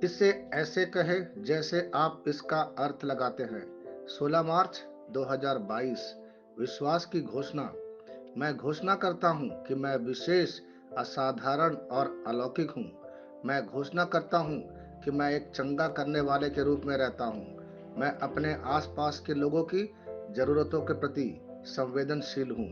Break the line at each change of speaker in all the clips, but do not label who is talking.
इसे ऐसे कहे जैसे आप इसका अर्थ लगाते हैं। 16 मार्च 2022। विश्वास की घोषणा। मैं घोषणा करता हूँ कि मैं विशेष, असाधारण और अलौकिक हूँ। मैं घोषणा करता हूँ कि मैं एक चंगा करने वाले के रूप में रहता हूँ। मैं अपने आसपास के लोगों की जरूरतों के प्रति संवेदनशील हूँ।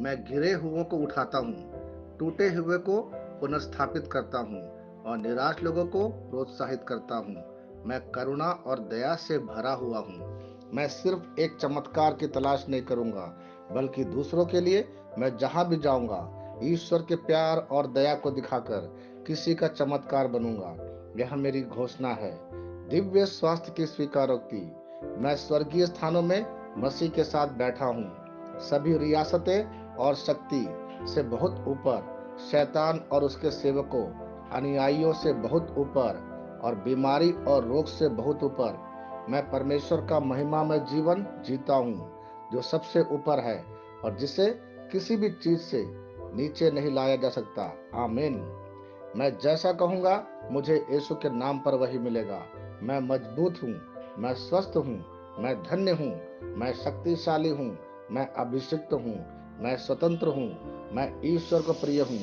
मैं गिरे हुओं को उठाता हूँ, टूटे हुए को पुनर्स्थापित करता हूँ और निराश लोगों को प्रोत्साहित करता हूँ। मैं करुणा और दया से भरा हुआ हूँ। मैं सिर्फ एक चमत्कार की तलाश नहीं करूंगा, बल्कि दूसरों के लिए मैं जहां भी जाऊंगा ईश्वर के प्यार और दया को दिखाकर किसी का चमत्कार बनूंगा। यह मेरी घोषणा है। दिव्य स्वास्थ्य की स्वीकारोक्ति। मैं स्वर्गीय स्थानों में मसीह के साथ बैठा हूँ, सभी रियासतें और शक्ति से बहुत ऊपर, शैतान और उसके सेवकों, अनुयायियों से बहुत ऊपर और बीमारी और रोग से बहुत ऊपर। मैं परमेश्वर का महिमामय जीवन जीता हूँ, जो सबसे ऊपर है और जिसे किसी भी चीज से नीचे नहीं लाया जा सकता। आमीन। मैं जैसा कहूंगा मुझे यीशु के नाम पर वही मिलेगा। मैं मजबूत हूँ, मैं स्वस्थ हूँ, मैं धन्य हूँ, मैं शक्तिशाली हूँ, मैं अभिषिक्त हूँ, मैं स्वतंत्र हूँ, मैं ईश्वर को प्रिय हूँ,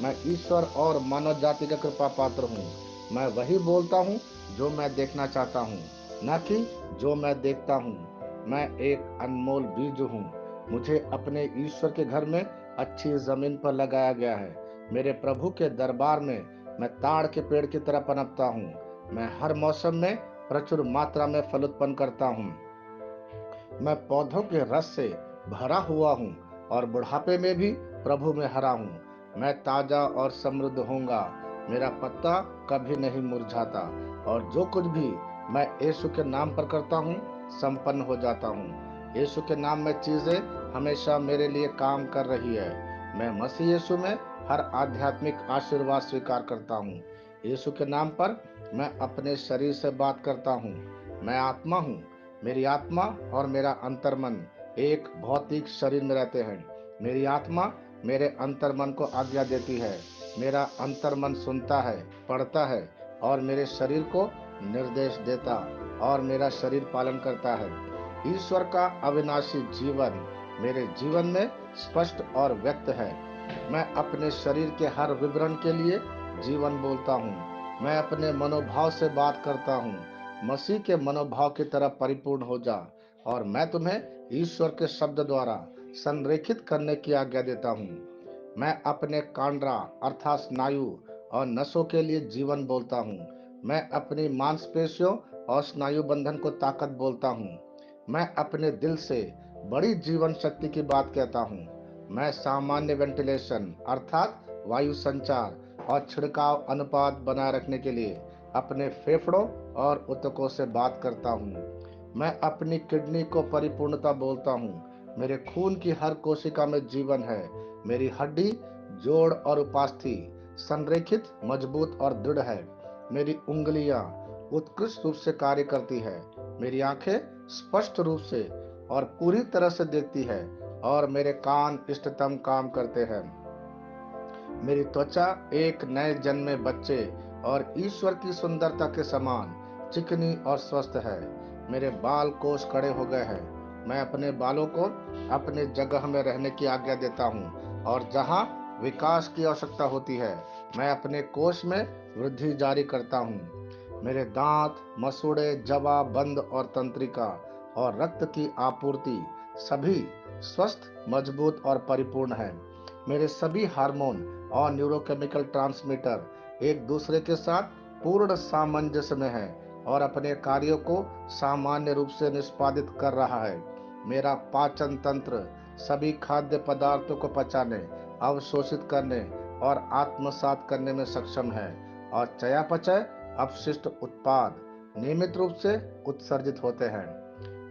मैं ईश्वर और मानव जाति का कृपा पात्र हूँ। मैं वही बोलता हूँ जो मैं देखना चाहता हूँ, न कि जो मैं देखता हूँ। मैं एक अनमोल बीज हूँ। मुझे अपने ईश्वर के घर में अच्छी जमीन पर लगाया गया है। मेरे प्रभु के दरबार में मैं ताड़ के पेड़ की तरह पनपता हूँ। मैं हर मौसम में प्रचुर मात्रा में फल उत्पन्न करता हूँ। मैं पौधों के रस से भरा हुआ हूँ और बुढ़ापे में भी प्रभु में हरा हूँ। मैं ताजा और समृद्ध होऊंगा। मेरा पत्ता कभी नहीं मुरझाता और जो कुछ भी मैं यीशु के नाम पर करता हूँ संपन्न हो जाता हूँ। यीशु के नाम में चीजें हमेशा मेरे लिए काम कर रही है। मैं मसीह यीशु में हर आध्यात्मिक आशीर्वाद स्वीकार करता हूँ। यीशु के नाम पर मैं अपने शरीर से बात करता हूँ। मैं आत्मा हूँ। मेरी आत्मा और मेरा अंतर्मन एक भौतिक शरीर में रहते हैं। मेरी आत्मा मेरे अंतर्मन को आज्ञा देती है। मेरा अंतर्मन सुनता है, पढ़ता है और मेरे शरीर को निर्देश देता और मेरा शरीर पालन करता है। ईश्वर का अविनाशी जीवन मेरे जीवन में स्पष्ट और व्यक्त है। मैं अपने शरीर के हर विवरण के लिए जीवन बोलता हूँ। मैं अपने मनोभाव से बात करता हूँ, मसीह के मनोभाव की तरह परिपूर्ण हो जा। और मैं तुम्हें ईश्वर के शब्द द्वारा संरेखित करने की आज्ञा देता हूँ। मैं अपने कांड्रा अर्थात स्नायु और नसों के लिए जीवन बोलता हूँ। मैं अपनी मांसपेशियों और स्नायु बंधन को ताकत बोलता हूँ। मैं अपने दिल से बड़ी जीवन शक्ति की बात कहता हूँ। मैं सामान्य वेंटिलेशन अर्थात वायु संचार और छिड़काव अनुपात बनाए रखने के लिए अपने फेफड़ों और ऊतकों से बात करता हूँ। मैं अपनी किडनी को परिपूर्णता बोलता हूँ। मेरे खून की हर कोशिका में जीवन है। मेरी हड्डी, जोड़ और उपास्थि संरेखित, मजबूत और दृढ़ है। मेरी उंगलियां उत्कृष्ट रूप से कार्य करती है। मेरी आंखें स्पष्ट रूप से और पूरी तरह से देखती है और मेरे कान इष्टतम काम करते हैं। मेरी त्वचा एक नए जन्मे बच्चे और ईश्वर की सुंदरता के समान चिकनी और स्वस्थ है। मेरे बाल कोष खड़े हो गए हैं। मैं अपने बालों को अपने जगह में रहने की आज्ञा देता हूँ और जहाँ विकास की आवश्यकता होती है मैं अपने कोष में वृद्धि जारी करता हूँ। मेरे दांत, मसूड़े, जवा, बंद और तंत्रिका और रक्त की आपूर्ति सभी स्वस्थ, मजबूत और परिपूर्ण है। मेरे सभी हार्मोन और न्यूरोकेमिकल ट्रांसमीटर एक दूसरे के साथ पूर्ण सामंजस्य में है और अपने कार्यों को सामान्य रूप से निष्पादित कर रहा है। मेरा पाचन तंत्र सभी खाद्य पदार्थों को पचाने, अवशोषित करने और आत्मसात करने में सक्षम है और चयापचय अपशिष्ट उत्पाद नियमित रूप से उत्सर्जित होते हैं।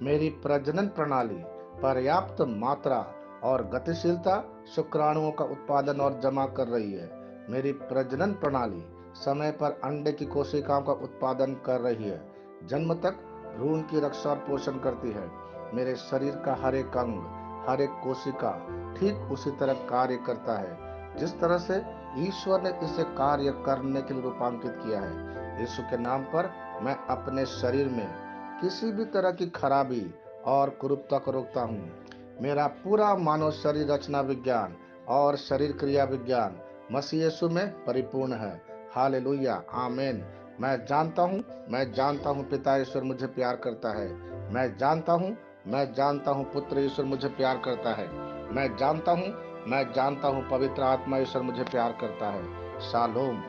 मेरी प्रजनन प्रणाली पर्याप्त मात्रा और गतिशीलता शुक्राणुओं का उत्पादन और जमा कर रही है। मेरी प्रजनन प्रणाली समय पर अंडे की कोशिकाओं का उत्पादन कर रही है। जन्म तक भ्रूण की रक्षा और पोषण करती है। मेरे शरीर का हर एक अंग, हर एक कोशिका ठीक उसी तरह कार्य करता है जिस तरह से ईश्वर ने इसे कार्य करने के लिए रूपांकित किया है। यीशु के नाम पर मैं अपने शरीर में किसी भी तरह की खराबी और कुरूपता को रोकता हूँ। मेरा पूरा मानव शरीर रचना विज्ञान और शरीर क्रिया विज्ञान मसीह यीशु में परिपूर्ण है। हालेलुया, आमीन। मैं जानता हूँ पिता ईश्वर मुझे प्यार करता है। मैं जानता हूँ पुत्र ईश्वर मुझे प्यार करता है। मैं जानता हूँ पवित्र आत्मा ईश्वर मुझे प्यार करता है। शालोम।